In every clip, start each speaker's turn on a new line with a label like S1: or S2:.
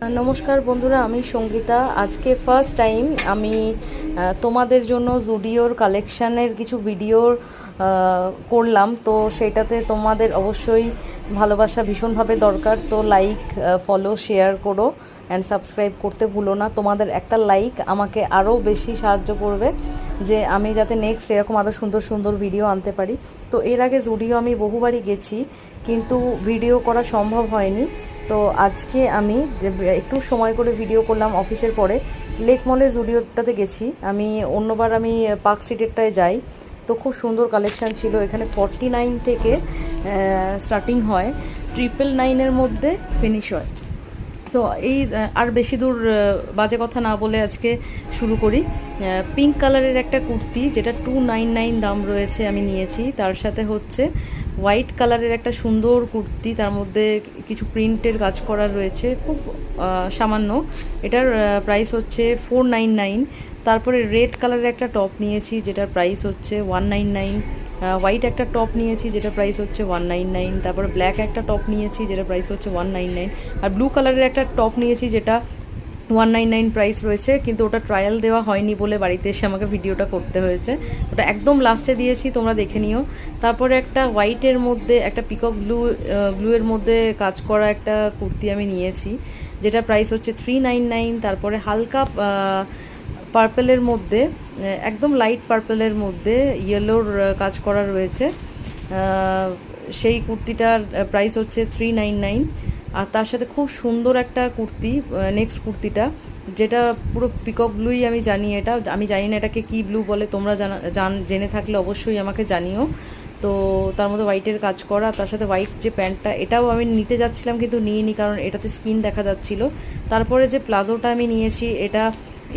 S1: নমস্কার বন্ধুরা, আমি সঙ্গীতা। আজকে ফার্স্ট টাইম আমি তোমাদের জন্য জুডিওর কালেকশানের কিছু ভিডিও করলাম। তো সেটাতে তোমাদের অবশ্যই ভালোবাসা ভীষণভাবে দরকার। তো লাইক, ফলো, শেয়ার করো অ্যান্ড সাবস্ক্রাইব করতে ভুলো না। তোমাদের একটা লাইক আমাকে আরও বেশি সাহায্য করবে যে আমি যাতে নেক্সট এরকম আরও সুন্দর সুন্দর ভিডিও আনতে পারি। তো এর আগে জুডিও আমি বহুবারই গেছি, কিন্তু ভিডিও করা সম্ভব হয়নি। তো আজকে আমি একটু সময় করে ভিডিও করলাম অফিসের পরে। লেক মলে জুডিওটাতে গেছি আমি, অন্যবার আমি পার্ক স্ট্রিটেরটায় যাই। তো খুব সুন্দর কালেকশান ছিল এখানে। 49 থেকে স্টার্টিং হয়, 999-এর মধ্যে ফিনিশ হয়। তো এই আর বেশি দূর বাজে কথা না বলে আজকে শুরু করি। পিঙ্ক কালারের একটা কুর্তি, যেটা 299 দাম রয়েছে, আমি নিয়েছি। তার সাথে হচ্ছে হোয়াইট কালারের একটা সুন্দর কুর্তি, তার মধ্যে কিছু প্রিন্টের কাজ করা রয়েছে, খুব সামান্য। এটার প্রাইস হচ্ছে 499। তারপরে রেড কালারের একটা টপ নিয়েছি, যেটার প্রাইস হচ্ছে 199। হোয়াইট একটা টপ নিয়েছি, যেটা প্রাইস হচ্ছে 199। তারপরে ব্ল্যাক একটা টপ নিয়েছি, যেটা প্রাইস হচ্ছে 199। আর ব্লু কালারের একটা টপ নিয়েছি, যেটা 199 প্রাইস রয়েছে, কিন্তু ওটা ট্রায়াল দেওয়া হয়নি বলে বাড়িতে এসে আমাকে ভিডিওটা করতে হয়েছে। ওটা একদম লাস্টে দিয়েছি, তোমরা দেখে নিও। তারপরে একটা হোয়াইটের মধ্যে একটা পিকক ব্লুয়ের মধ্যে কাজ করা একটা কুর্তি আমি নিয়েছি, যেটা প্রাইস হচ্ছে 399। তারপরে হালকা পার্পেলের মধ্যে, একদম লাইট পার্পেলের মধ্যে ইয়েলোর কাজ করা রয়েছে, সেই কুর্তিটার প্রাইস হচ্ছে 399। আর তার সাথে খুব সুন্দর একটা কুর্তি, নেক্সট কুর্তিটা, যেটা পুরো পিকক ব্লুই আমি জানি। এটা আমি জানি না এটাকে কী ব্লু বলে, তোমরা জেনে থাকলে অবশ্যই আমাকে জানিও। তো তার মধ্যে হোয়াইটের কাজ করা, তার সাথে হোয়াইট যে প্যান্টটা, এটাও আমি নিতে যাচ্ছিলাম কিন্তু নিইনি, কারণ এটাতে স্কিন দেখা যাচ্ছিল। তারপরে যে প্লাজোটা আমি নিয়েছি, এটা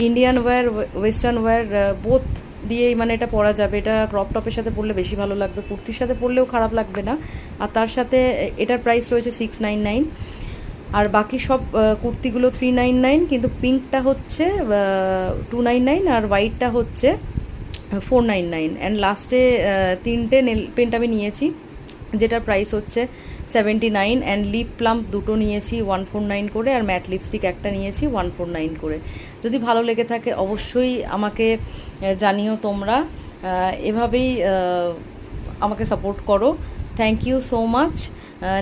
S1: Indian wear, western wear both দিয়েই, মানে এটা পরা যাবে। এটা ক্রপ টপের সাথে পরলে বেশি ভালো লাগবে, কুর্তির সাথে পরলেও খারাপ লাগবে না। আর তার সাথে এটার প্রাইস রয়েছে 699। আর বাকি সব কুর্তিগুলো 399, কিন্তু পিঙ্কটা হচ্ছে 299 আর হোয়াইটটা হচ্ছে 499। অ্যান্ড লাস্টে তিনটে নেল পেন্ট আমি নিয়েছি, যেটার প্রাইস হচ্ছে 79। অ্যান্ড লিপ প্লাম্প দুটো নিয়েছি 149 করে, আর ম্যাট লিপস্টিক একটা নিয়েছি 149 করে। যদি ভালো লেগে থাকে অবশ্যই আমাকে জানিও তোমরা। এভাবেই আমাকে সাপোর্ট করো। Thank you so much.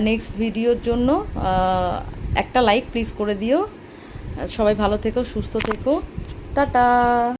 S1: Next ভিডিওর জন্য একটা লাইক প্লিজ করে দিও। সবাই ভালো থেকো, সুস্থ থেকো, টাটা।